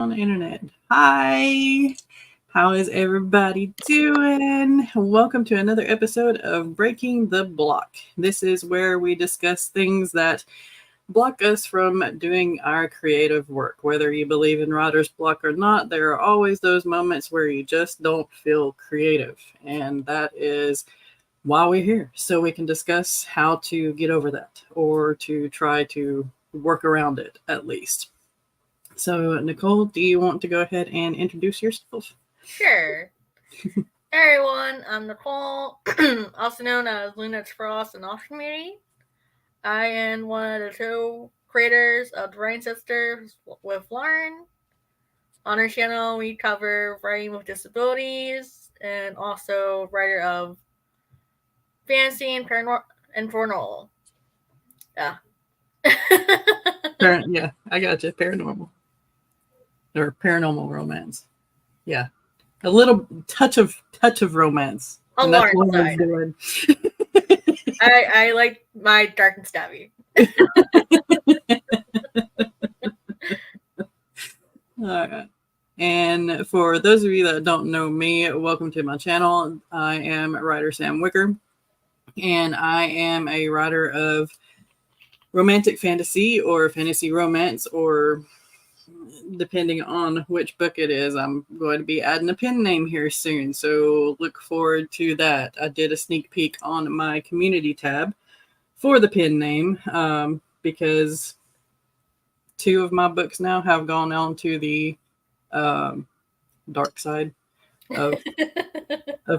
on the internet. Hi, how is everybody doing? Welcome to another episode of Breaking the Block. This is where we discuss things that block us from doing our creative work. Whether you believe in writer's block or not, there are always those moments where you just don't feel creative. And that is why we're here. So we can discuss how to get over that or to try to work around it at least. So, Nicole, do you want to go ahead and introduce yourself? Sure. Hey everyone, I'm Nicole, also known as Luna's Frost and Off Community. I am one of the two creators of the Rain Sisters with Lauren. On our channel, we cover writing with disabilities and also writer of fantasy and paranormal. Yeah. Yeah, I got you. Paranormal. Or paranormal romance. Yeah. A little touch of romance. On and that's Lauren's what I was side. doing. I like my dark and stabby. Alright. And for those of you that don't know me, welcome to my channel. I am writer Sam Wicker, and I am a writer of romantic fantasy or fantasy romance, or depending on which book it is. I'm going to be adding a pen name here soon, so look forward to that. I did a sneak peek on my community tab for the pen name because two of my books now have gone on to the dark side of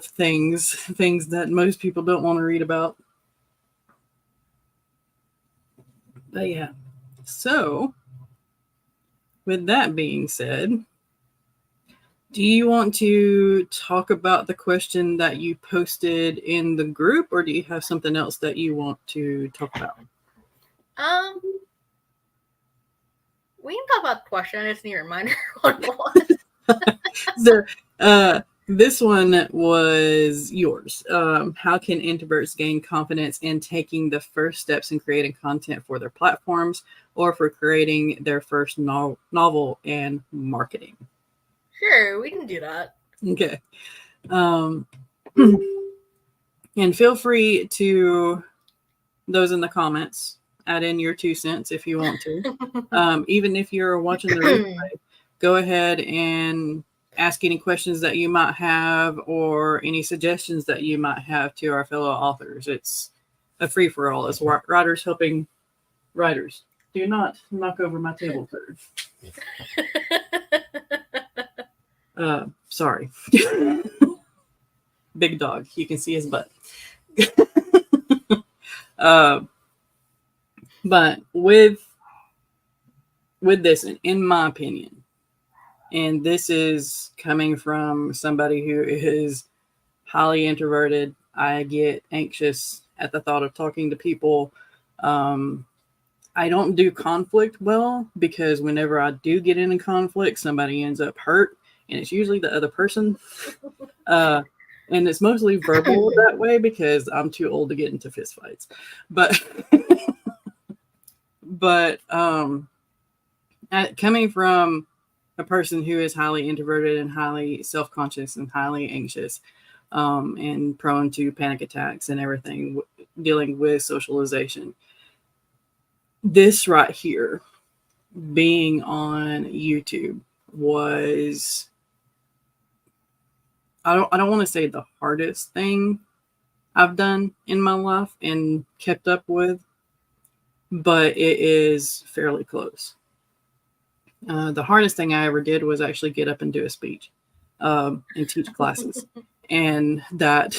things that most people don't want to read about. But yeah, so with that being said, do you want to talk about the question that you posted in the group, or do you have something else that you want to talk about? We can talk about the question. I just need a reminder what it was. So, this one was yours. How can introverts gain confidence in taking the first steps in creating content for their platforms or for creating their first novel and marketing? Sure, we can do that. Okay. And feel free to, those in the comments, add in your 2 cents if you want to. Even if you're watching the replay, go ahead and ask any questions that you might have or any suggestions that you might have to our fellow authors. It's a free-for-all. It's writers helping writers. Do not knock over my table, third. Sorry. Big dog. You can see his butt. But with this, in my opinion, and this is coming from somebody who is highly introverted, I get anxious at the thought of talking to people. I don't do conflict well because whenever I do get in a conflict, somebody ends up hurt, and it's usually the other person. And it's mostly verbal that way because I'm too old to get into fistfights. But coming from a person who is highly introverted and highly self-conscious and highly anxious and prone to panic attacks and everything, dealing with socialization, this right here, being on YouTube, was, I don't want to say the hardest thing I've done in my life and kept up with, but it is fairly close. The hardest thing I ever did was actually get up and do a speech and teach classes. And that,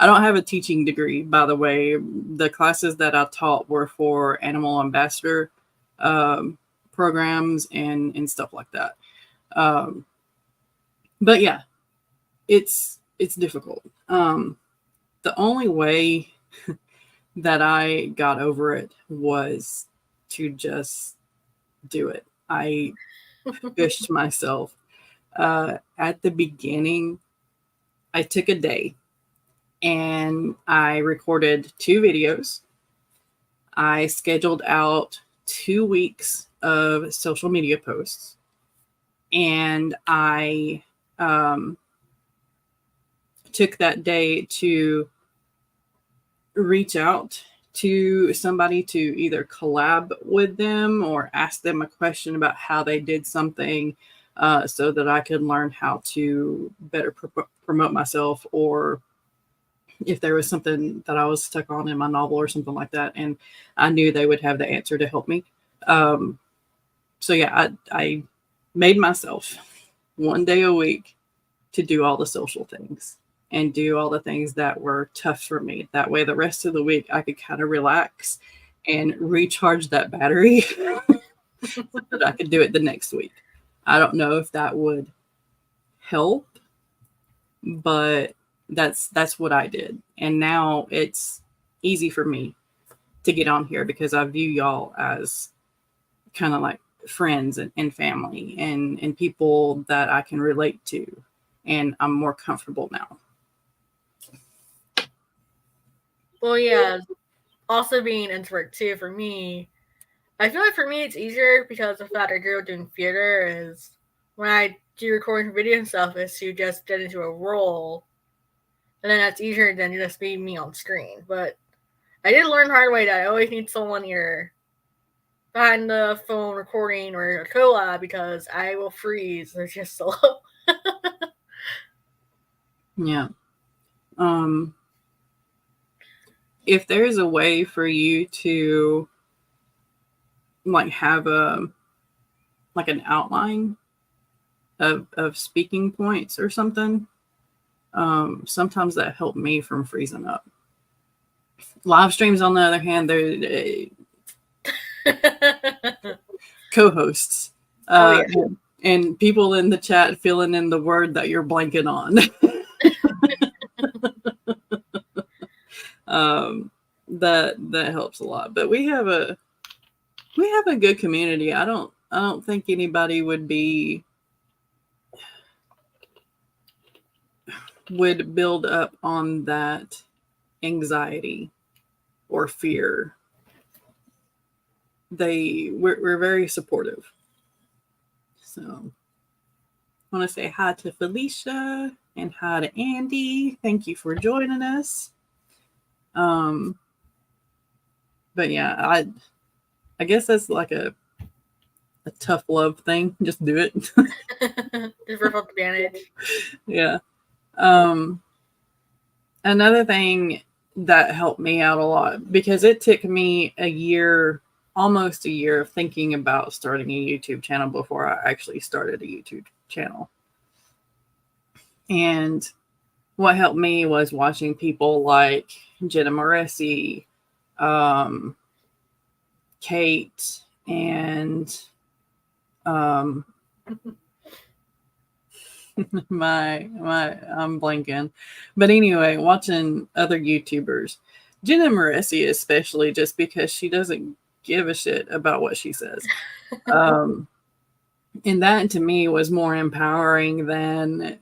I don't have a teaching degree, by the way. The classes that I taught were for animal ambassador programs and stuff like that. But yeah, it's difficult. The only way that I got over it was to just do it. I pushed myself. At the beginning, I took a day and I recorded 2 videos. I scheduled out 2 weeks of social media posts. And I took that day to reach out to somebody to either collab with them or ask them a question about how they did something, so that I could learn how to better promote myself, or if there was something that I was stuck on in my novel or something like that. And I knew they would have the answer to help me. So yeah, I made myself one day a week to do all the social things and do all the things that were tough for me. That way, the rest of the week, I could kind of relax and recharge that battery so that I could do it the next week. I don't know if that would help, but that's what I did. And now it's easy for me to get on here because I view y'all as kind of like friends and family and people that I can relate to. And I'm more comfortable now. Well, yeah. Also being introvert too, for me, I feel like for me it's easier because the fact I grew up doing theater is when I do recording video and stuff is to just get into a role, and then that's easier than just being me on screen. But I did learn the hard way that I always need someone here behind the phone recording or a collab because I will freeze. There's just so low. Yeah. If there's a way for you to like have an outline of speaking points or something, sometimes that helped me from freezing up. Live streams, on the other hand, they're co-hosts. Yeah. And people in the chat filling in the word that you're blanking on. That helps a lot. But we have a good community. I don't think anybody would build up on that anxiety or fear. We're very supportive. So I want to say hi to Felicia and hi to Andy. Thank you for joining us. But yeah, I guess that's like a tough love thing. Just do it. Just for full advantage. Yeah. Another thing that helped me out a lot, because it took me almost a year of thinking about starting a YouTube channel before I actually started a YouTube channel. And what helped me was watching people like Jenna Moresi, Kate, and I'm blanking. But anyway, watching other YouTubers, Jenna Moresi especially, just because she doesn't give a shit about what she says. And that to me was more empowering than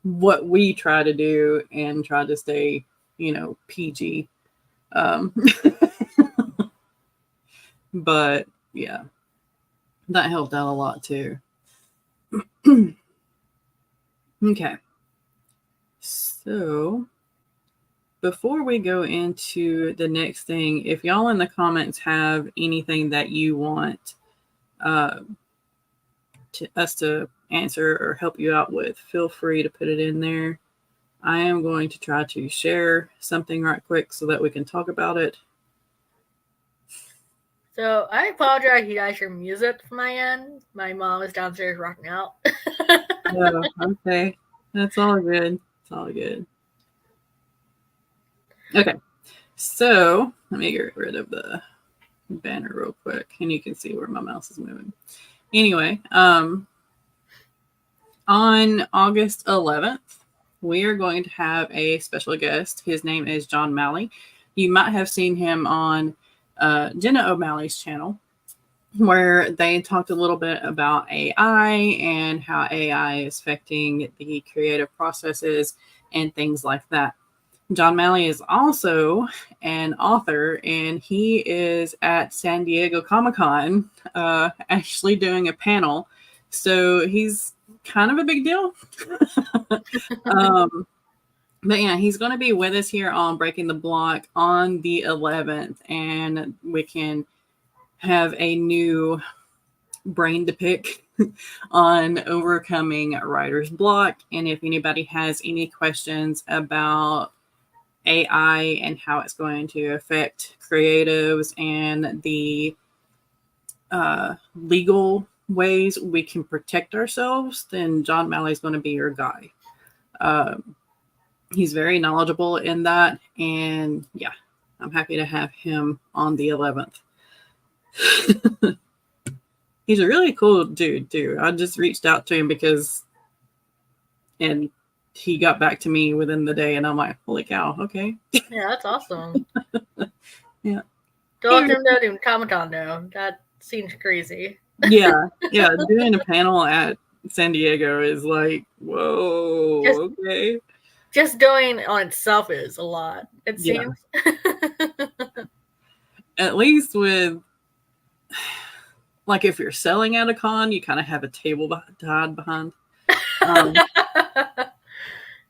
what we try to do and try to stay, PG. But yeah, that helped out a lot too. Okay. So before we go into the next thing, if y'all in the comments have anything that you want us to answer or help you out with, feel free to put it in there. I am going to try to share something right quick so that we can talk about it. So I apologize, you guys, hear music from my end. My mom is downstairs rocking out. Oh, okay. That's all good. It's all good. Okay. So let me get rid of the banner real quick, and you can see where my mouse is moving. Anyway, on August 11th, we are going to have a special guest. His name is John Malley. You might have seen him on Jenna O'Malley's channel, where they talked a little bit about AI and how AI is affecting the creative processes and things like that. John Malley is also an author, and he is at San Diego Comic-Con actually doing a panel So he's kind of a big deal. But yeah, he's going to be with us here on Breaking the Block on the 11th, and we can have a new brain to pick on overcoming writer's block. And if anybody has any questions about AI and how it's going to affect creatives and the legal ways we can protect ourselves, then John Malley's going to be your guy. He's very knowledgeable in that, and yeah, I'm happy to have him on the 11th. He's a really cool dude too. I just reached out to him and he got back to me within the day, and I'm like, holy cow, okay. Yeah, that's awesome. Yeah. Don't let him know to comment on though. That seems crazy. Yeah. Doing a panel at San Diego is like, whoa, okay. Just going on itself is a lot, it seems. At least with, like, if you're selling at a con, you kind of have a table to hide behind.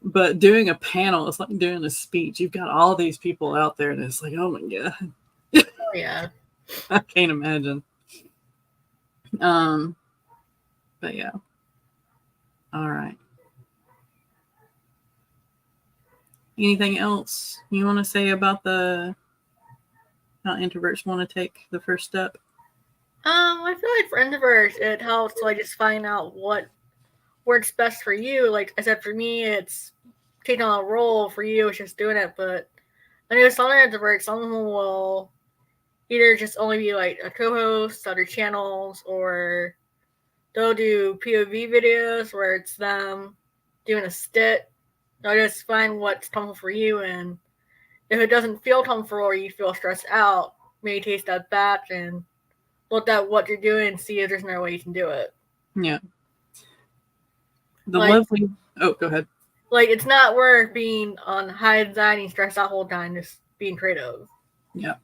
But doing a panel, it's like doing a speech. You've got all these people out there, and it's like, oh my God. Oh, yeah. I can't imagine. But yeah. All right. Anything else you want to say about how introverts want to take the first step? I feel like for introverts, it helps to like just find out what works best for you. Like I said, for me, it's taking on a role. For you, it's just doing it. But I know some introverts, some of them will either just only be like a co-host, other channels, or they'll do POV videos where it's them doing a stint. They'll just find what's comfortable for you, and if it doesn't feel comfortable or you feel stressed out, maybe take a step back and look at what you're doing and see if there's no way you can do it. Yeah. Go ahead. Like, it's not worth being on high anxiety and stressed out the whole time, just being creative. Yeah.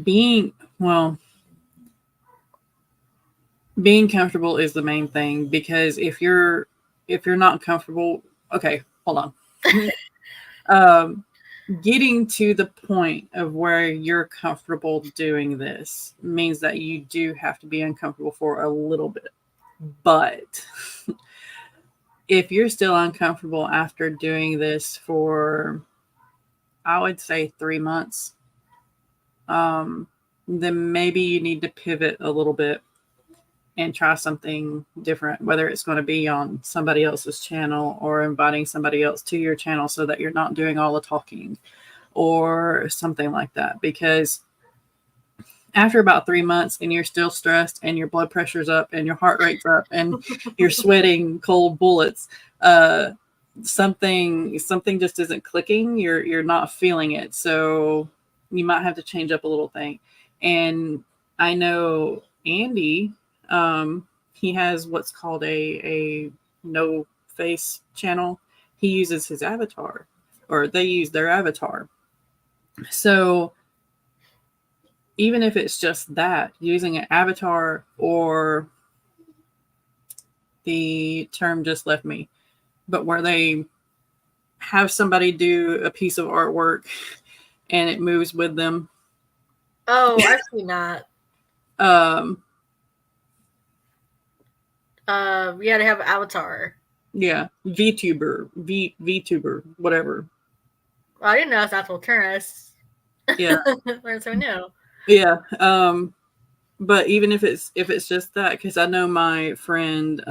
Being comfortable is the main thing, because if you're not comfortable, okay, hold on. Getting to the point of where you're comfortable doing this means that you do have to be uncomfortable for a little bit. But if you're still uncomfortable after doing this for, I would say 3 months, then maybe you need to pivot a little bit and try something different, whether it's going to be on somebody else's channel or inviting somebody else to your channel so that you're not doing all the talking or something like that. Because after about 3 months and you're still stressed and your blood pressure's up and your heart rate's up and you're sweating cold bullets, something just isn't clicking. You're not feeling it. So you might have to change up a little thing. And I know Andy, he has what's called a no face channel. He uses his avatar, or they use their avatar. So even if it's just that, using an avatar, or the term just left me, but where they have somebody do a piece of artwork and it moves with them. Oh, I've seen that. We had to have an avatar. Yeah, VTuber, whatever. Well, I didn't know that's what term. Yeah, learn something new. Yeah, but even if it's just that, because I know my friend,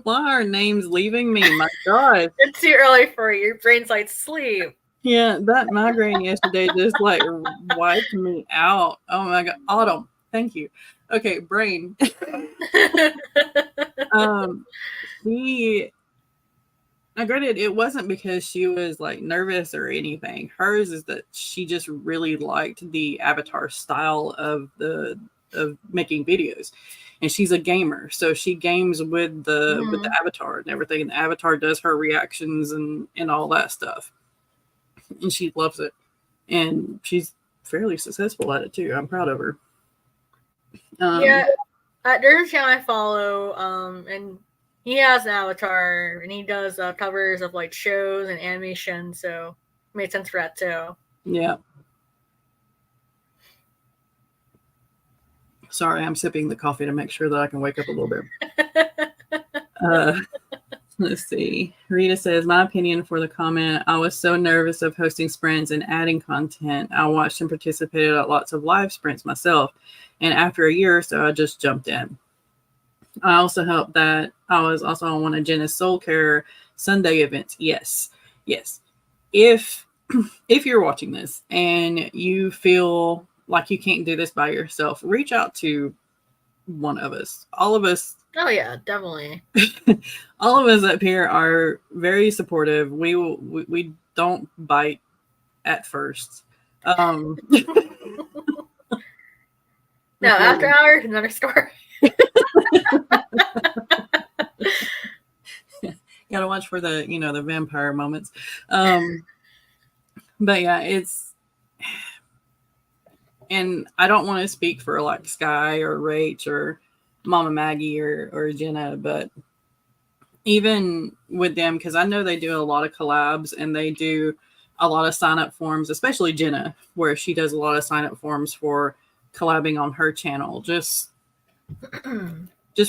why are names leaving me? My God, it's too early for you. Your brain's like sleep. Yeah, that migraine yesterday just like wiped me out. Oh my God, Autumn, thank you. Okay, brain. Now, granted, it wasn't because she was like nervous or anything. Hers is that she just really liked the avatar style of making videos, and she's a gamer, so she games with the avatar and everything. And the avatar does her reactions and all that stuff, and she loves it, and she's fairly successful at it too. I'm proud of her. Yeah, there's a channel I follow, and he has an avatar, and he does covers of like shows and animation, so it made sense for that too. Yeah. Sorry, I'm sipping the coffee to make sure that I can wake up a little bit. Let's see. Rita says, my opinion for the comment, I was so nervous of hosting sprints and adding content. I watched and participated at lots of live sprints myself. And after a year or so, I just jumped in. I also helped that I was also on one of Jenna's Soul Care Sunday events. Yes. If you're watching this and you feel like you can't do this by yourself, reach out to one of us. All of us. Oh yeah, definitely. All of us up here are very supportive. We don't bite at first. No, after hours, another story. Gotta watch for the the vampire moments. But yeah, and I don't want to speak for like Skye or Rach or Mama Maggie or Jenna, but even with them, because I know they do a lot of collabs and they do a lot of sign up forms, especially Jenna, where she does a lot of sign up forms for collabing on her channel. Just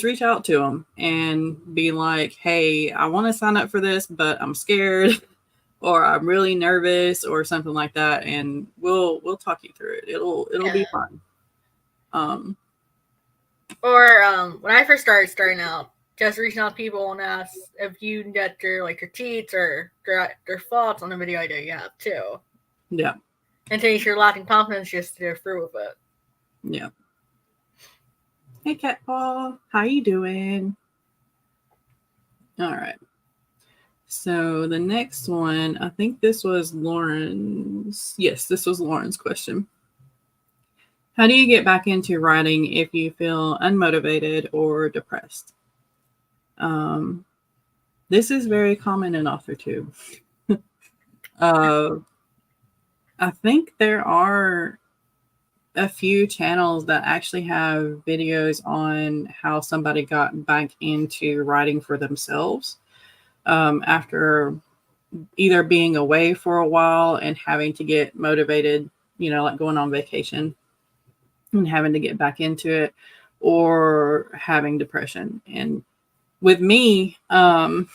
reach out to them and be like, hey, I want to sign up for this, but I'm scared or I'm really nervous or something like that. And we'll talk you through it. It'll be fun. Or when I first starting out, just reaching out to people and ask if you can get their critiques or their thoughts on the video idea you have too. Yeah. In case you're lacking confidence, just to go through with it. Yeah. Hey, Cat Paw, how you doing? All right. So the next one, I think this was Lauren's. Yes, this was Lauren's question. How do you get back into writing if you feel unmotivated or depressed? This is very common in AuthorTube. I think there are a few channels that actually have videos on how somebody got back into writing for themselves after either being away for a while and having to get motivated, like going on vacation and having to get back into it, or having depression. And with me, when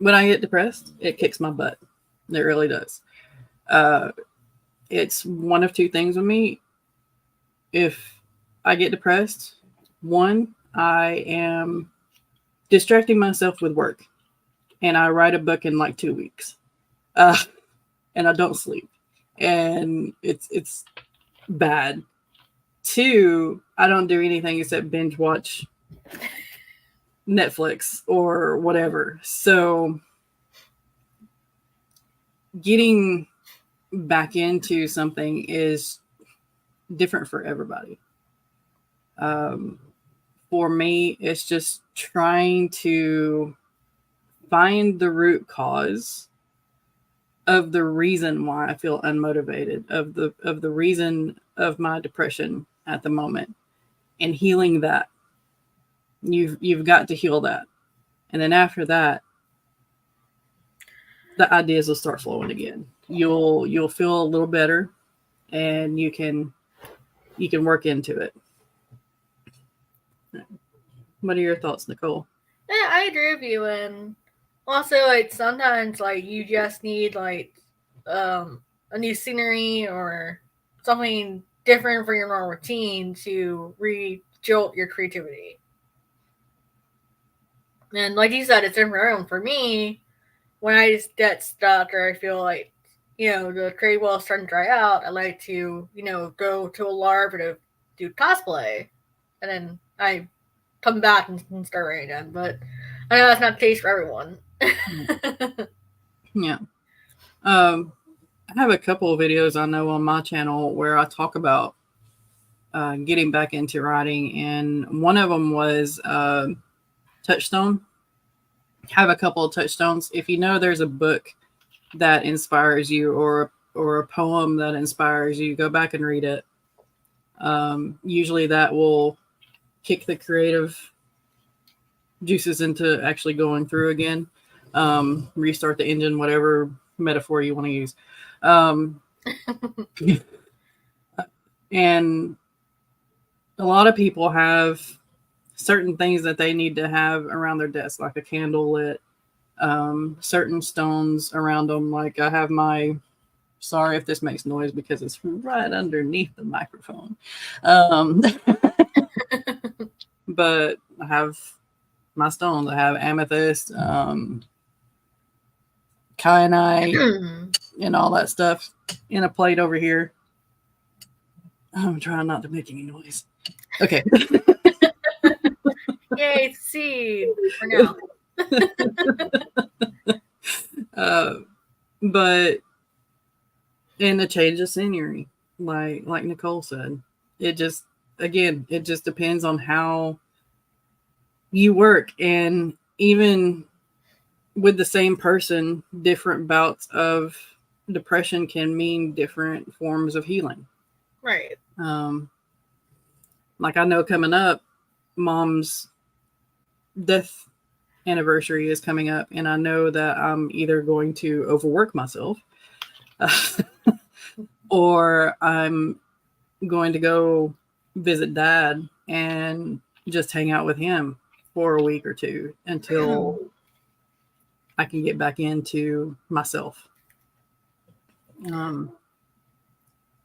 I get depressed, it kicks my butt. It really does. It's one of two things with me. If I get depressed, one, I am distracting myself with work and I write a book in like 2 weeks, and I don't sleep, and it's bad. Two, I don't do anything except binge watch Netflix or whatever. So getting back into something is different for everybody. For me, it's just trying to find the root cause of the reason why I feel unmotivated, of the reason of my depression at the moment, and healing that. You've got to heal that, and then after that, the ideas will start flowing again. You'll feel a little better, and you can work into it. What are your thoughts, Nicole? Yeah, I agree with you. And also, sometimes you just need a new scenery or something different for your normal routine to re-jolt your creativity. And like you said, it's different for everyone. For me, when I just get stuck or I feel like the creative well is starting to dry out, I like to go to a LARP or do cosplay, and then I come back and start writing again. But I know that's not the case for everyone. Yeah. I have a couple of videos I know on my channel where I talk about getting back into writing, and one of them was Touchstone. Have a couple of touchstones. If you know there's a book that inspires you or a poem that inspires you, go back and read it. Usually that will kick the creative juices into actually going through again. Restart the engine, whatever metaphor you want to use. And a lot of people have certain things that they need to have around their desk, like a candle lit, certain stones around them. Like I have my, sorry if this makes noise because it's right underneath the microphone. But I have my stones. I have amethyst, kyanite, and all that stuff in a plate over here. I'm trying not to make any noise. Okay. Yay, seed for now. But in a change of scenery, like Nicole said, it just depends on how you work. And even with the same person, different bouts of depression can mean different forms of healing. Right. Like I know coming up, Mom's death anniversary is coming up, and I know that I'm either going to overwork myself or I'm going to go visit Dad and just hang out with him for a week or two until I can get back into myself.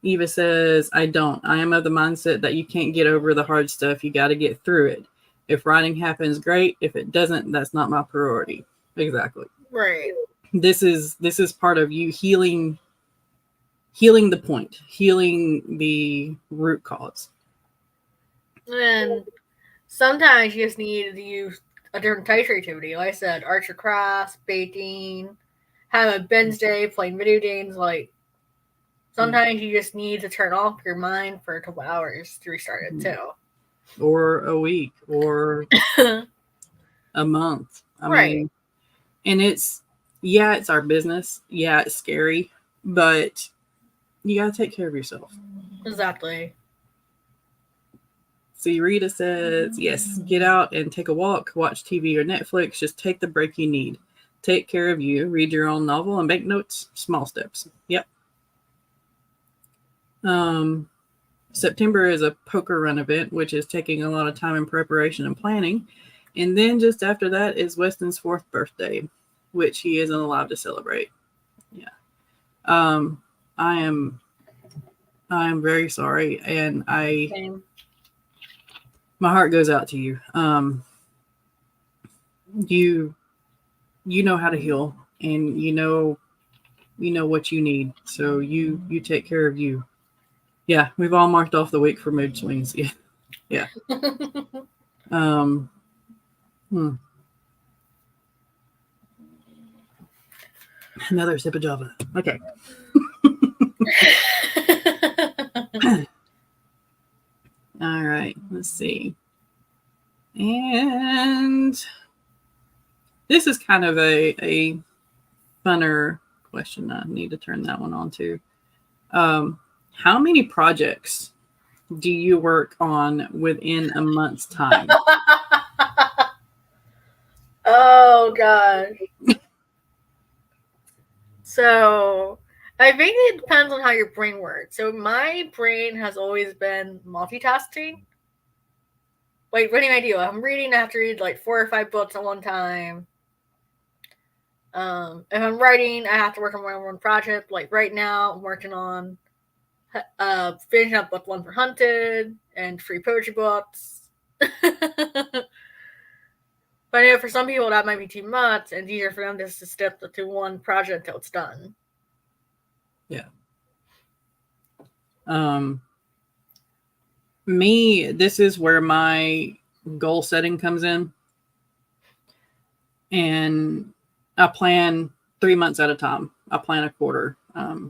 Eva says, I don't. I am of the mindset that you can't get over the hard stuff. You got to get through it. If writing happens, great. If it doesn't, that's not my priority. Exactly. Right. This is part of you healing the point, healing the root cause. And sometimes you just need to use a different type of creativity. Like I said, arts or crafts, baking, have a binge day, playing video games. Like sometimes you just need to turn off your mind for a couple hours to restart it too. Or a week, or a month. I mean, and it's our business. Yeah, it's scary, but you gotta take care of yourself. Exactly. See, Rita says, yes, get out and take a walk, watch TV or Netflix. Just take the break you need. Take care of you. Read your own novel and make notes. Small steps. Yep. September is a poker run event, which is taking a lot of time in preparation and planning. And then just after that is Weston's 4th birthday, which he isn't allowed to celebrate. Yeah. I am very sorry, and Same. My heart goes out to you. You know how to heal, and you know what you need. So you take care of you. Yeah, we've all marked off the week for mood swings. Yeah. Yeah. Another sip of Java. Okay. All right. Let's see. And this is kind of a funner question. I need to turn that one on too. How many projects do you work on within a month's time? Oh gosh. So I think it depends on how your brain works. So my brain has always been multitasking. Like, what do you do? I'm reading, I have to read like 4 or 5 books at one time. If I'm writing, I have to work on my own project. Like right now, I'm working on finishing up book 1 for Hunted and free poetry books. But I know for some people that might be too much, and it's easier for them just to stick to one project until it's done. Yeah. Me, this is where my goal setting comes in. And I plan 3 months at a time. I plan a quarter,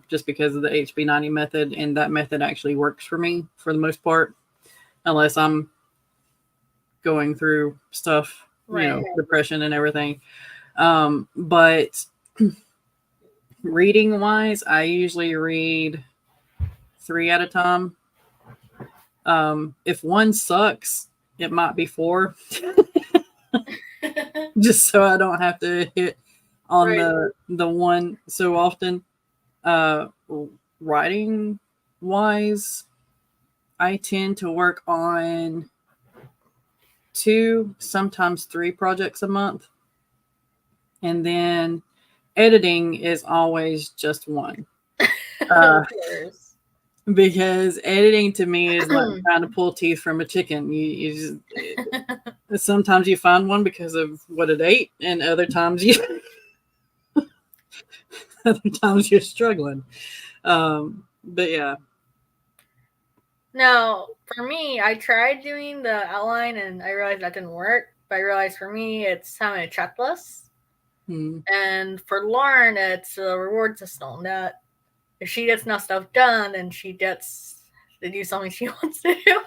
just because of the HB90 method, and that method actually works for me for the most part, unless I'm going through stuff, Right. depression and everything. But reading wise, I usually read 3 at a time. If one sucks, it might be 4, just so I don't have to hit on the one so often. Writing wise, I tend to work on 2, sometimes 3 projects a month. And then editing is always just 1. Of course. Because editing to me is like trying to pull teeth from a chicken. You just, sometimes you find one because of what it ate, and other times you're struggling. But yeah. Now, for me, I tried doing the outline and I realized that didn't work. But I realized for me, it's having a checklist. And for Lauren, it's a reward system that if she gets enough stuff done, then she gets to do something she wants to do.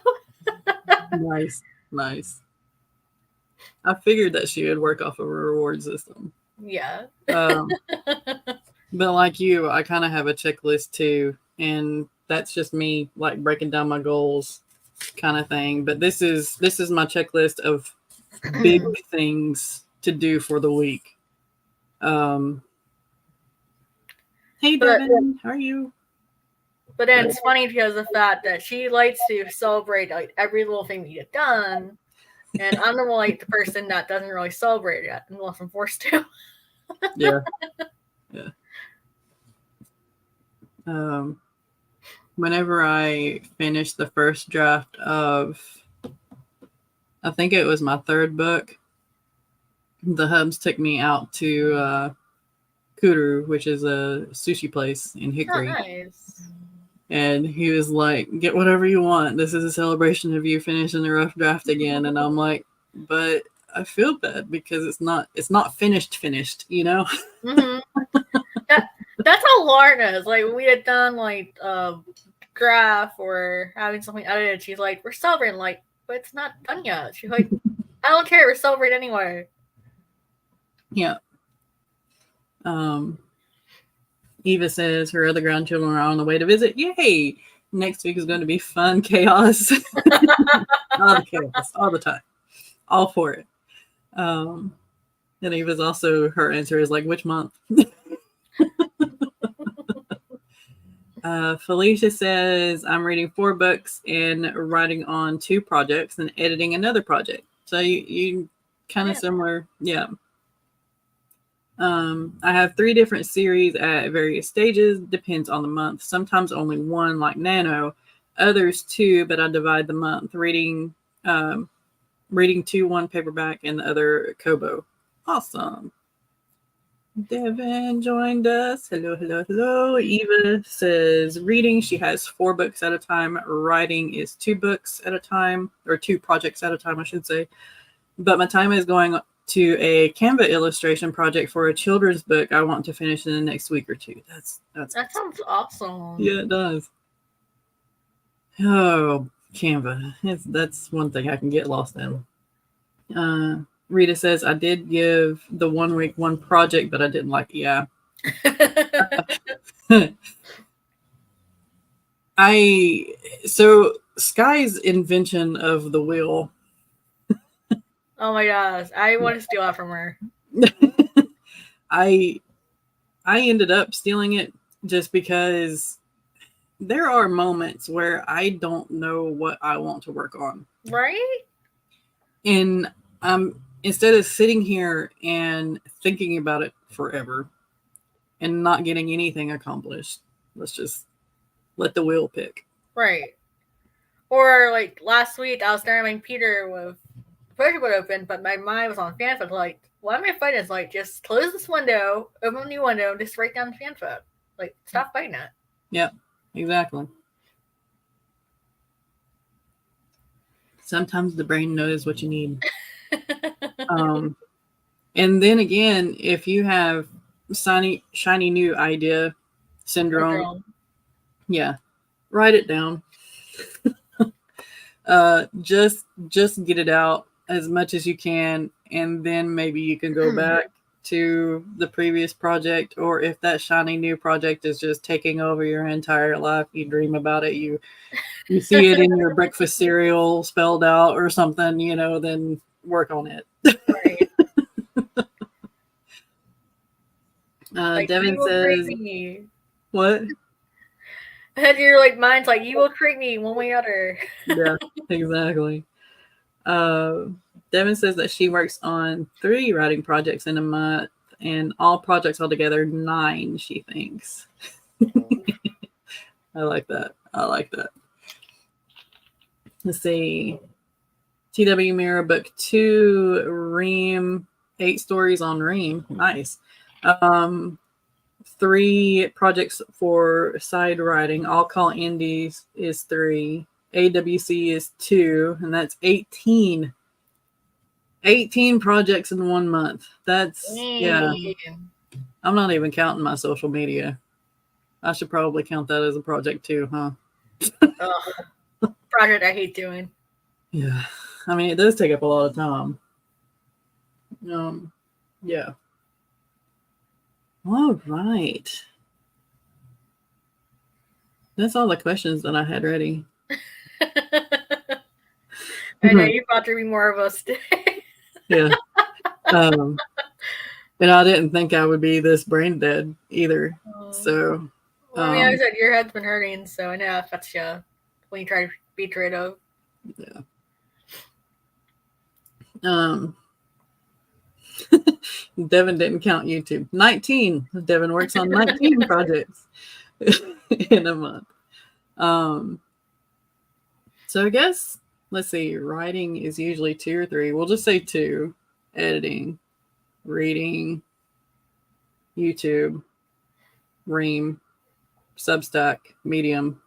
Nice. I figured that she would work off of a reward system. Yeah. But like you, I kind of have a checklist too, and that's just me like breaking down my goals kind of thing. But this is my checklist of big things to do for the week. Hey Devin, how are you? But then it's funny because of the fact that she likes to celebrate like every little thing we get done, and I'm the person that doesn't really celebrate it unless I'm forced to. Yeah. Whenever I finished the first draft of, I think it was my 3rd book, the Hubs took me out to Kuru, which is a sushi place in Hickory. Oh, nice. And he was like, get whatever you want. This is a celebration of you finishing the rough draft again. And I'm like, but I feel bad because it's not finished, you know? Mm-hmm. That's how Lauren is. Like, we had done like a graph or having something edited. She's like, we're celebrating, like, but it's not done yet. She's like, I don't care. We're celebrating anyway. Yeah. Eva says her other grandchildren are on the way to visit. Yay! Next week is going to be fun chaos. All the chaos, all the time. All for it. And Eva's also, her answer is like, which month? Felicia says, I'm reading 4 books and writing on 2 projects and editing another project. So you kind of similar. Yeah. I have 3 different series at various stages. Depends on the month. Sometimes only 1, like Nano. Others 2, but I divide the month. Reading 2, 1 paperback, and the other Kobo. Awesome. Devin joined us. Hello. Eva says reading, she has 4 books at a time. Writing is 2 books at a time, or 2 projects at a time, I should say. But my time is going to a Canva illustration project for a children's book I want to finish in the next week or 2. That sounds awesome. Yeah, it does. Oh, Canva. That's one thing I can get lost in. Rita says, I did give the 1 week 1 project, but I didn't like it. Yeah. So Skye's invention of the wheel. Oh my gosh, I want to steal that from her. I ended up stealing it just because there are moments where I don't know what I want to work on. Right? And instead of sitting here and thinking about it forever and not getting anything accomplished, let's just let the wheel pick. Right. Or like last week, I was staring at Peter with the push would open, but my mind was on fanfic. Like, what am I fighting? It's like, just close this window, open a new window, and just write down the fanfic. Like, stop fighting it. Yeah, exactly. Sometimes the brain knows what you need. And then again, if you have shiny new idea syndrome, yeah, write it down. Just get it out as much as you can, and then maybe you can go back to the previous project, or if that shiny new project is just taking over your entire life. You dream about it, you see it in your breakfast cereal spelled out or something, then work on it. Right. Devin you will says, create me. what? And your mind's like, you will create me one way or other. Yeah, exactly. Devin says that she works on 3 writing projects in a month, and all projects altogether 9, she thinks. I like that. Let's see. TW Mirror Book 2, Ream, 8 stories on Ream. Nice. 3 projects for side writing. All Call Indies is 3. AWC is 2, and that's 18. 18 projects in 1 month. That's, yeah. I'm not even counting my social media. I should probably count that as a project too, huh? Project I hate doing. Yeah. I mean, it does take up a lot of time. Yeah. All right. That's all the questions that I had ready. I know you thought there'd be more of us today. Yeah. And I didn't think I would be this brain dead either. So. Well, I mean, like I said, your head's been hurting, so I know that affects you when you try to be creative. Yeah. Devin didn't count YouTube. 19. Devin works on 19 projects in a month. So I guess, let's see, writing is usually 2 or 3. We'll just say 2. Editing, reading, YouTube, Ream, Substack, Medium.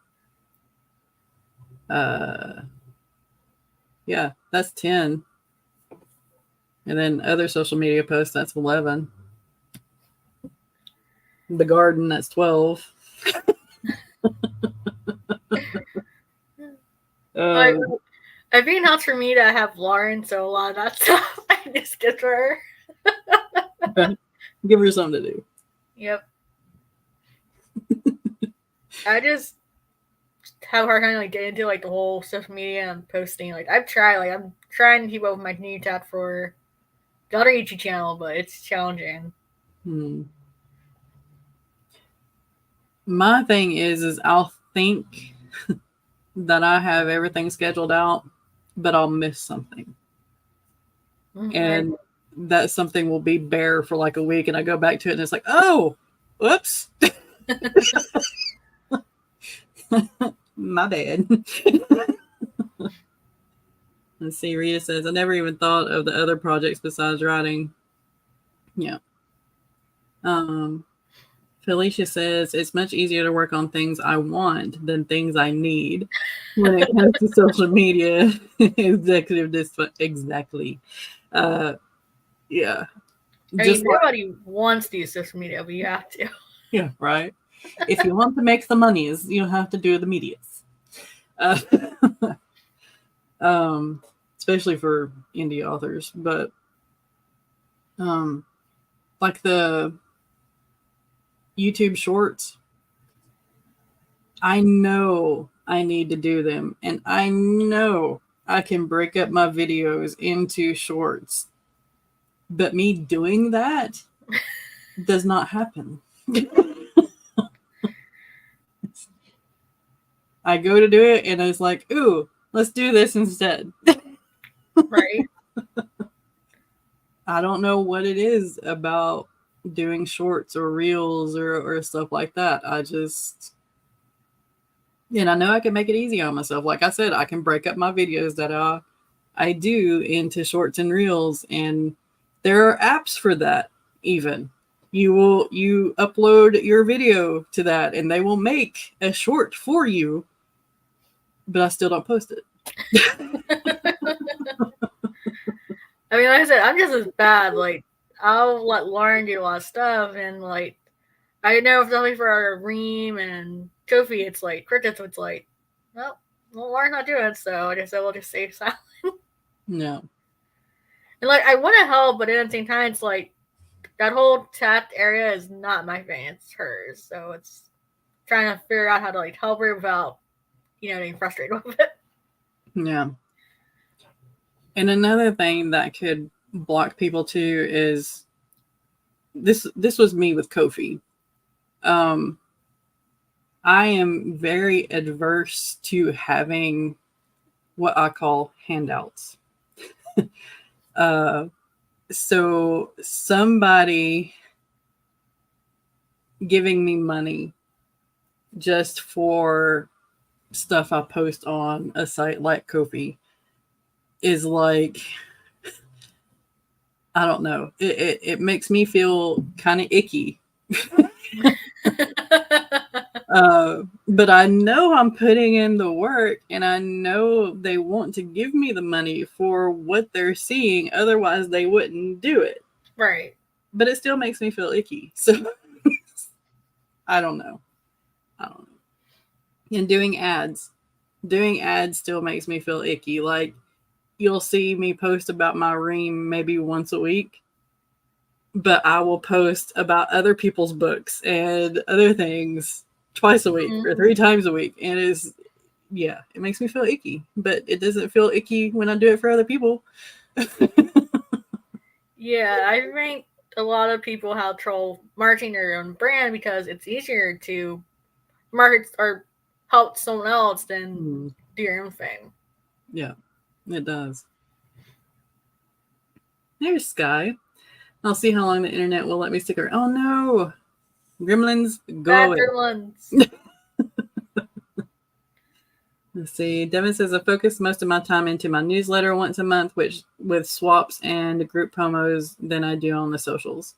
Yeah, that's 10. And then other social media posts, that's 11. The garden, that's 12. It being helps for me to have Lauren, so a lot of that stuff I just give to her. Give her something to do. Yep. I just have a hard time getting into the whole social media and posting. I've tried, I'm trying to keep up with my new tab for the other YouTube channel, but it's challenging. My thing is I'll think that I have everything scheduled out, but I'll miss something. And that something will be bare for a week, and I go back to it and it's like, oh, whoops. My bad. Let's see, Rita says, I never even thought of the other projects besides writing. Yeah. Felicia says, it's much easier to work on things I want than things I need when it comes to social media. Executive exactly. Yeah. I mean, nobody wants to use social media, but you have to. Yeah, right. If you want to make the monies, you have to do the medias. Especially for indie authors, but the YouTube shorts, I know I need to do them, and I know I can break up my videos into shorts, but me doing that does not happen. I go to do it, and it's like, ooh, let's do this instead. Right. I don't know what it is about doing shorts or reels or stuff like that. And I know I can make it easy on myself. Like I said, I can break up my videos that I do into shorts and reels, and there are apps for that. Even you upload your video to that, and they will make a short for you, but I still don't post it. I mean, like I said, I'm just as bad. I'll let Lauren do a lot of stuff, and I know if something for our Ream and Kofi, it's crickets. It's well, Lauren's not doing it, so I guess I will just stay silent. No. And I want to help, but at the same time, it's that whole chat area is not my thing. It's hers. So it's trying to figure out how to like help her without, getting frustrated with it. Yeah. And another thing that could block people too is this was me with Ko-fi. I am very adverse to having what I call handouts. So somebody giving me money just for stuff I post on a site like Ko-fi is like, I don't know. It makes me feel kind of icky. But I know I'm putting in the work and I know they want to give me the money for what they're seeing. Otherwise, they wouldn't do it. Right. But it still makes me feel icky. So I don't know. And doing ads still makes me feel icky. Like, you'll see me post about my ream maybe once a week, but I will post about other people's books and other things twice a week or 3 times a week. And it makes me feel icky, but it doesn't feel icky when I do it for other people. Yeah, I think a lot of people have trouble marketing their own brand because it's easier to market or help someone else than do your own thing. Yeah, it does. There's Skye. I'll see how long the internet will let me stick around. Oh no! Gremlins, go away. Gremlins. Let's see. Devin says I focus most of my time into my newsletter once a month, which with swaps and group promos than I do on the socials.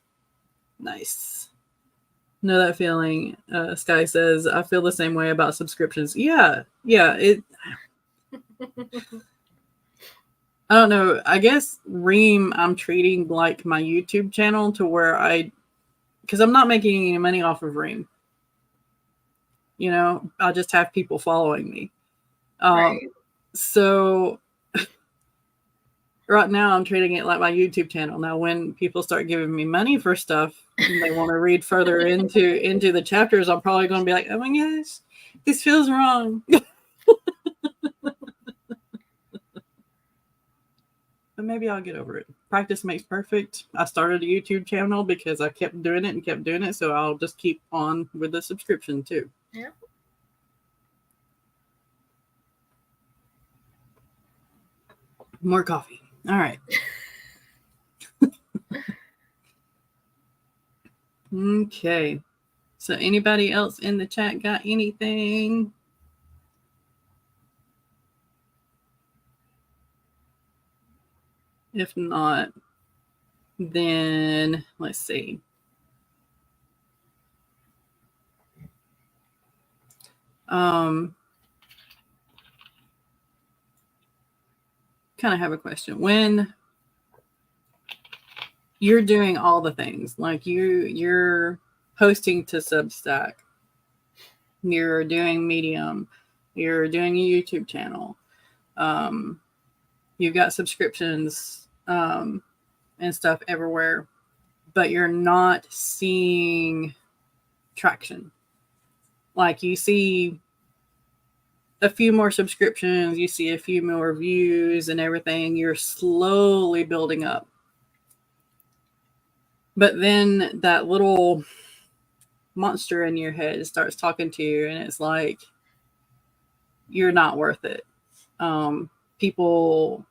Nice. Know that feeling. Skye says I feel the same way about subscriptions. Yeah. It. I don't know. I guess Ream I'm treating like my YouTube channel to where because I'm not making any money off of Ream. I just have people following me. Right. So right now I'm treating it like my YouTube channel. Now, when people start giving me money for stuff and they want to read further into the chapters, I'm probably going to be like, oh my gosh, this feels wrong. But maybe I'll get over it. Practice makes perfect. I started a YouTube channel because I kept doing it. So I'll just keep on with the subscription too. Yeah. More coffee. All right. Okay. So anybody else in the chat got anything? If not, then let's see. Kind of have a question. When you're doing all the things, like you're hosting to Substack, you're doing Medium, you're doing a YouTube channel, you've got subscriptions and stuff everywhere, but you're not seeing traction. Like, you see a few more subscriptions, you see a few more views and everything, you're slowly building up. But then that little monster in your head starts talking to you, and it's like, you're not worth it. People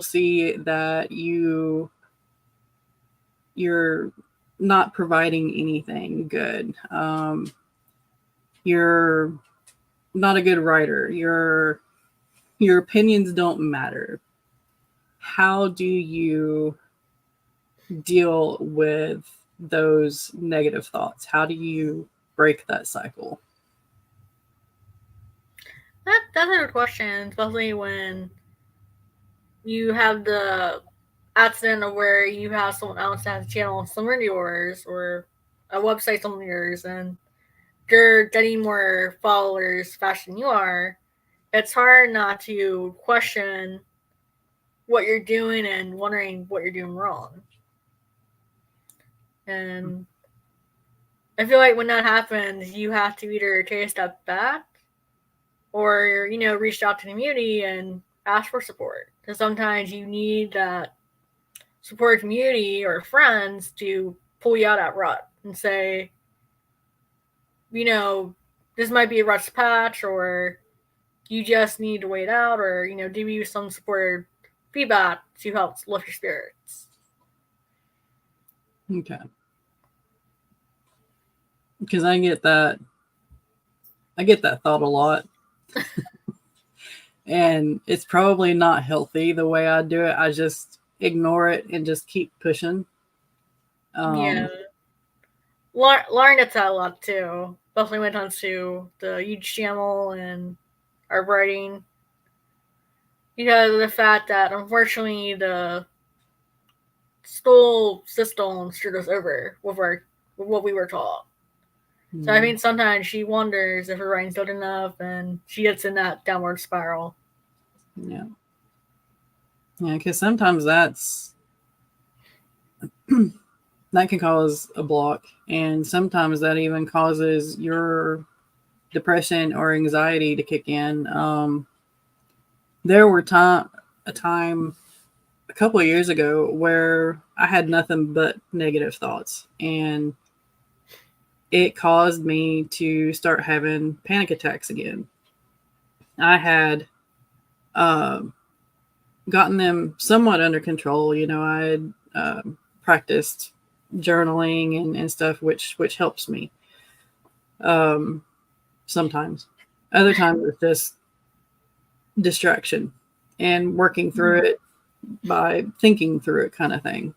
see that you're not providing anything good. You're not a good writer. Your opinions don't matter. How do you deal with those negative thoughts? How do you break that cycle? That's a good question, especially when you have the accident of where you have someone else that has a channel similar to yours or a website similar to yours, and you're getting more followers faster than you are. It's hard not to question what you're doing and wondering what you're doing wrong. And I feel like when that happens, you have to either take a step back or, reach out to the community and ask for support. Because sometimes you need that support community or friends to pull you out of that rut and say, this might be a rough patch, or you just need to wait out, or, give you some supportive feedback to help lift your spirits. Okay. Because I get that thought a lot. And it's probably not healthy the way I do it. I just ignore it and just keep pushing. Yeah. Lauren gets that a lot too. Especially when it comes to the huge channel and our writing. Because of the fact that, unfortunately, the school system screwed us over with what we were taught. So I think sometimes she wonders if her writing's good enough, and she gets in that downward spiral. Yeah. Yeah, because sometimes that can cause a block, and sometimes that even causes your depression or anxiety to kick in. There were a time a couple of years ago where I had nothing but negative thoughts, and it caused me to start having panic attacks again. I had gotten them somewhat under control. I had practiced journaling and stuff, which helps me sometimes. Other times it's just distraction and working through it by thinking through it, kind of thing.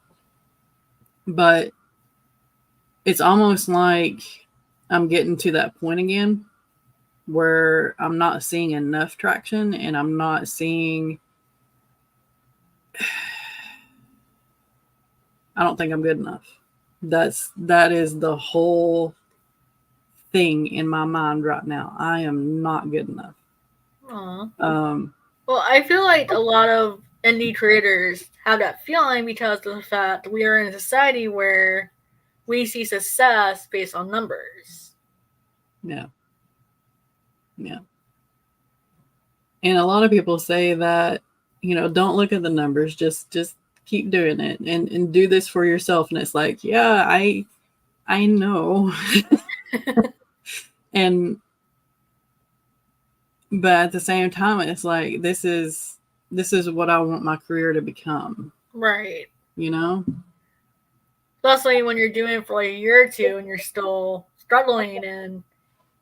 But it's almost like I'm getting to that point again where I'm not seeing enough traction, and I'm not seeing I don't think I'm good enough. That is the whole thing in my mind right now. I am not good enough. Aww. Well, I feel like a lot of indie creators have that feeling because of the fact that we are in a society where we see success based on numbers. Yeah. Yeah. And a lot of people say that, don't look at the numbers, just keep doing it and do this for yourself. And it's like, yeah, I know. But at the same time, it's like, this is what I want my career to become. Right. Especially when you're doing it for like a year or two and you're still struggling, and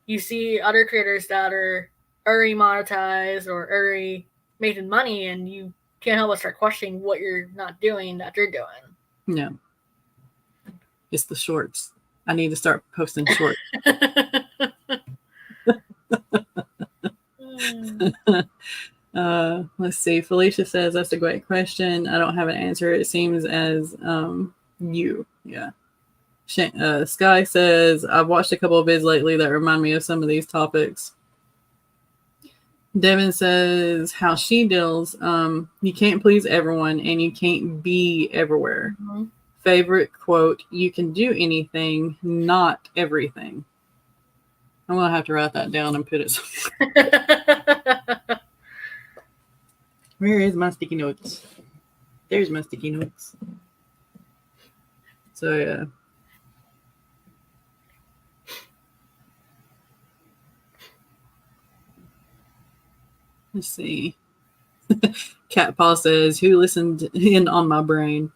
you see other creators that are already monetized or already making money, and you can't help but start questioning what you're not doing that you're doing. Yeah. It's the shorts. I need to start posting shorts. Let's see. Felicia says, that's a great question. I don't have an answer. It seems as you. Yeah. Skye says, I've watched a couple of vids lately that remind me of some of these topics. Devin says how she deals. You can't please everyone, and you can't be everywhere. Mm-hmm. Favorite quote, you can do anything, not everything. I'm going to have to write that down and put it somewhere. Where is my sticky notes? There's my sticky notes. So, yeah. Let's see. Cat Paw says, who listened in on my brain?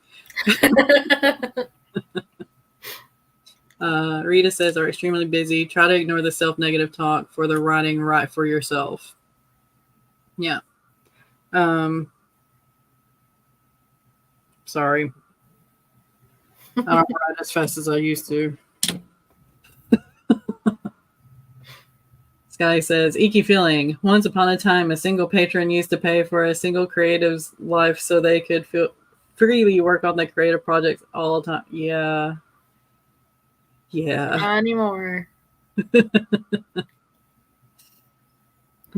Rita says, are extremely busy. Try to ignore the self-negative talk for the writing right for yourself. Yeah. Sorry. I don't write as fast as I used to. Skye says, icky feeling. Once upon a time, a single patron used to pay for a single creative's life so they could freely work on the creative projects all the time. Yeah. Yeah. Not anymore.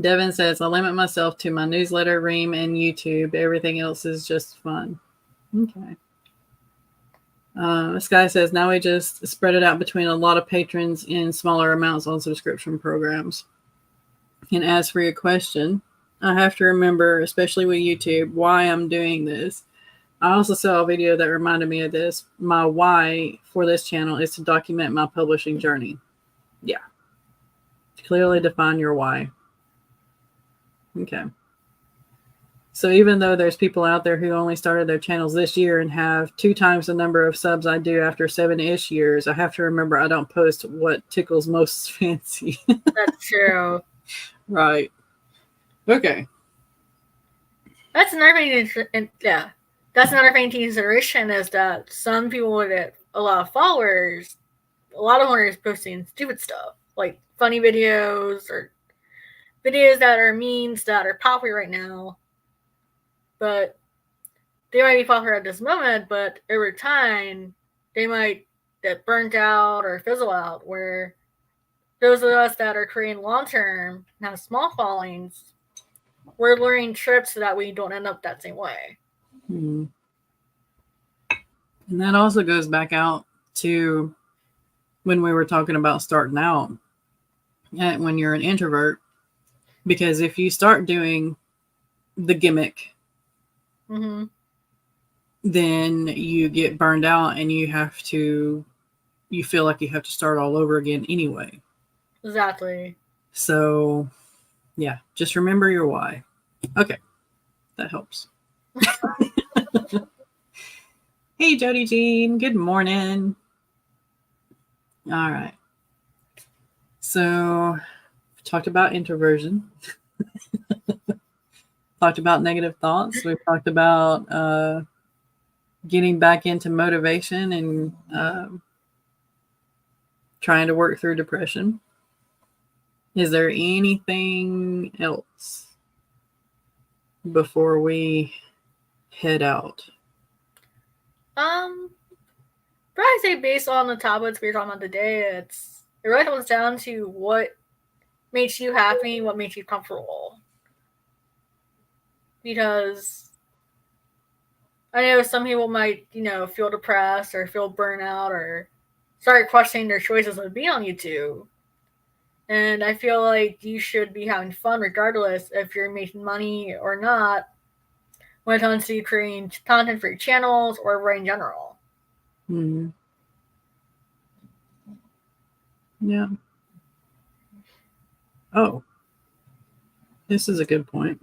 Devin says, I limit myself to my newsletter, Ream, and YouTube. Everything else is just fun. Okay. Skye says, now we just spread it out between a lot of patrons in smaller amounts on subscription programs. And as for your question, I have to remember, especially with YouTube, why I'm doing this. I also saw a video that reminded me of this. My why for this channel is to document my publishing journey. Yeah. Clearly define your why. Okay. So even though there's people out there who only started their channels this year and have 2 times the number of subs I do after 7-ish years, I have to remember I don't post what tickles most fancy. That's true. Right. Okay. That's another thing. Yeah. That's another thing to consideration is that some people with a lot of followers, a lot of them are posting stupid stuff, like funny videos or videos that are memes that are popular right now. But they might be popular at this moment, but over time, they might get burnt out or fizzle out, where those of us that are creating long-term and have small followings, we're learning tricks so that we don't end up that same way. Hmm. And that also goes back out to when we were talking about starting out and when you're an introvert, because if you start doing the gimmick, Mm-hmm. then you get burned out and you feel like you have to start all over again anyway. Exactly. So yeah, just remember your why. Okay. That helps. Hey, Jody Jean. Good morning. All right. So, we talked about introversion. Talked about negative thoughts. We've talked about getting back into motivation and trying to work through depression. Is there anything else before we head out? But I say based on the topics we're talking about today, it really comes down to what makes you happy, what makes you comfortable. Because I know some people might, feel depressed or feel burnout or start questioning their choices of being on YouTube. And I feel like you should be having fun regardless if you're making money or not when it comes to creating content for your channels or writing in general. Hmm. Yeah. Oh, this is a good point.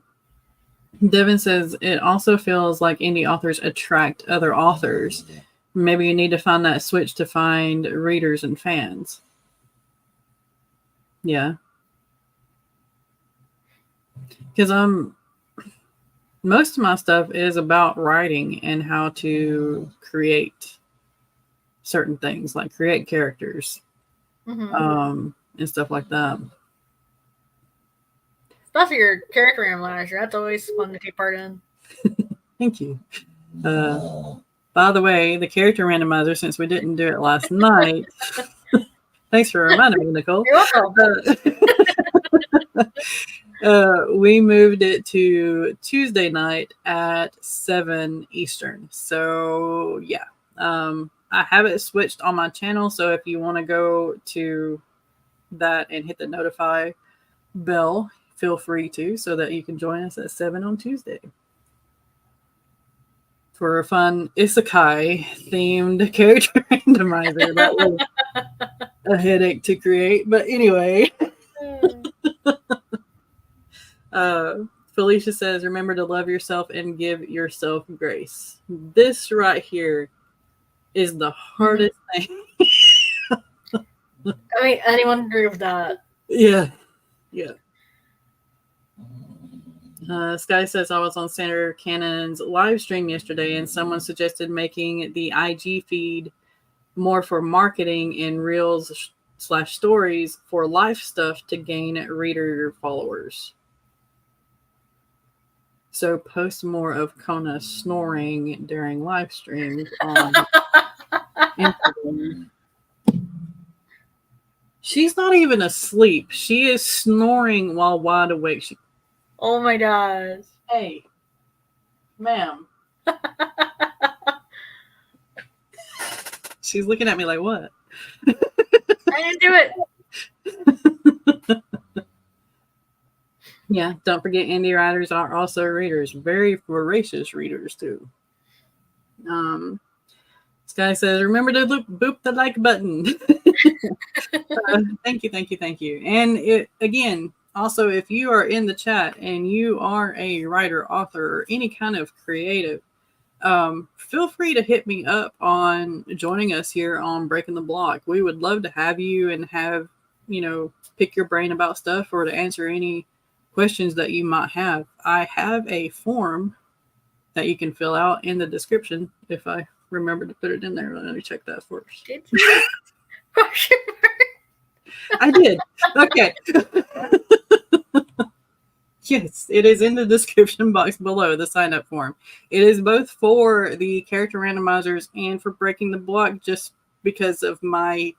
Devin says it also feels like indie authors attract other authors. Maybe you need to find that switch to find readers and fans. Yeah. Because most of my stuff is about writing and how to create certain things, like create characters, and stuff like that. Especially your character randomizer. That's always fun to take part in. Thank you. By the way, the character randomizer, since we didn't do it last night, thanks for reminding me, Nicole. You're welcome. We moved it to Tuesday night at 7 Eastern. So yeah, I have it switched on my channel. So if you want to go to that and hit the notify bell, feel free to, so that you can join us at 7 on Tuesday for a fun isekai themed character randomizer. That was a headache to create, but anyway. Felicia says, remember to love yourself and give yourself grace. This right here is the hardest thing. I mean, anyone agree with that? Yeah. Skye says, I was on Senator Cannon's live stream yesterday and someone suggested making the IG feed more for marketing and reels / stories for life stuff to gain reader followers. So post more of Kona snoring during live streams on Instagram. She's not even asleep. She is snoring while wide awake. Oh my gosh. Hey, ma'am. She's looking at me like, what? I didn't do it. Yeah, don't forget indie writers are also readers. Very voracious readers, too. Skye says, remember to boop the like button. Thank you. And again, also, if you are in the chat and you are a writer, author, or any kind of creative, feel free to hit me up on joining us here on Breaking the Block. We would love to have you and have, pick your brain about stuff or to answer any questions that you might have. I have a form that you can fill out in the description if I remember to put it in there. Let me check that first. Did you? Question mark. I did. Okay. Yes, it is in the description box below, the sign up form. It is both for the character randomizers and for Breaking the Block, just because of my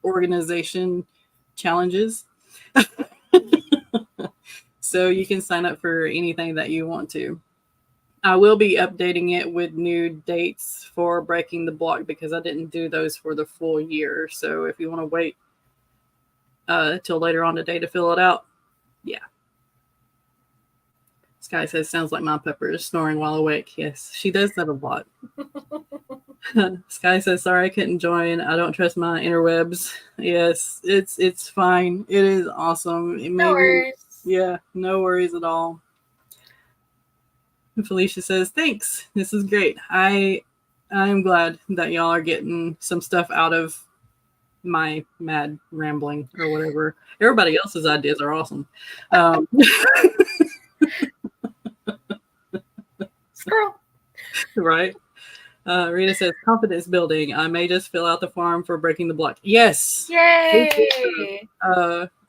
organization challenges. So you can sign up for anything that you want to. I will be updating it with new dates for Breaking the Block because I didn't do those for the full year. So if you want to wait till later on today to fill it out, yeah. Skye says, sounds like my pepper is snoring while awake. Yes, she does that a lot. Skye says, sorry I couldn't join. I don't trust my interwebs. Yes, it's fine. It is awesome. No worries. Yeah, no worries at all. Felicia says, thanks. This is great. I am glad that y'all are getting some stuff out of my mad rambling or whatever. Everybody else's ideas are awesome. Squirrel. Right? Rita says, confidence building. I may just fill out the form for Breaking the Block. Yes. Yay.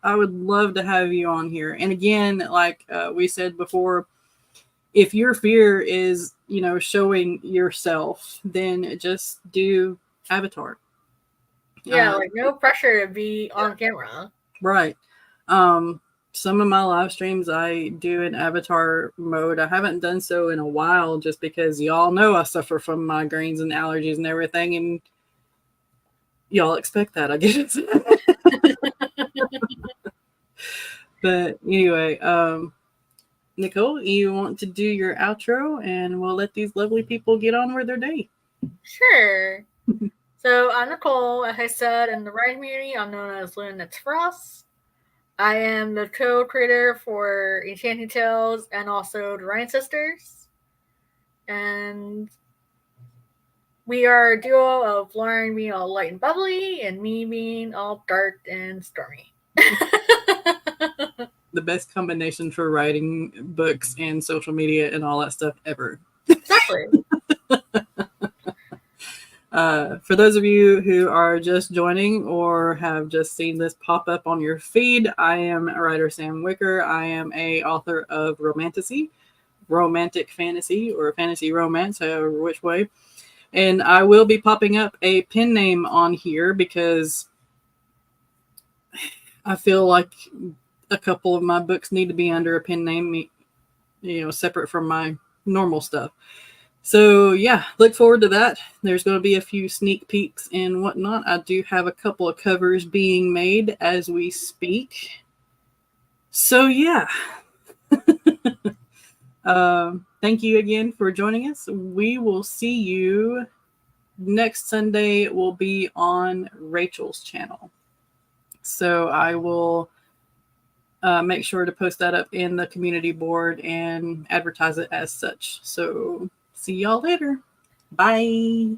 I would love to have you on here. And again, like we said before, if your fear is, showing yourself, then just do avatar. Yeah, like no pressure to be on camera. Right. Some of my live streams, I do in avatar mode. I haven't done so in a while just because y'all know I suffer from migraines and allergies and everything. And y'all expect that, I guess. But anyway, Nicole, you want to do your outro and we'll let these lovely people get on with their day. Sure. So I'm Nicole. As I said, in the writing community, I'm known as Luna's Frost. I am the co-creator for Enchanting Tales and also the Ryan Sisters. And we are a duo of Lauren being all light and bubbly and me being all dark and stormy. The best combination for writing books and social media and all that stuff ever. Exactly. For those of you who are just joining or have just seen this pop up on your feed, I am writer Sam Wicker. I am a author of romantic fantasy or fantasy romance, however which way. And I will be popping up a pen name on here because I feel like a couple of my books need to be under a pen name, separate from my normal stuff. So yeah, look forward to that. There's going to be a few sneak peeks and whatnot. I do have a couple of covers being made as we speak. So yeah. Thank you again for joining us. We will see you next Sunday. Will be on Rachel's channel. So I will make sure to post that up in the community board and advertise it as such. So see y'all later. Bye.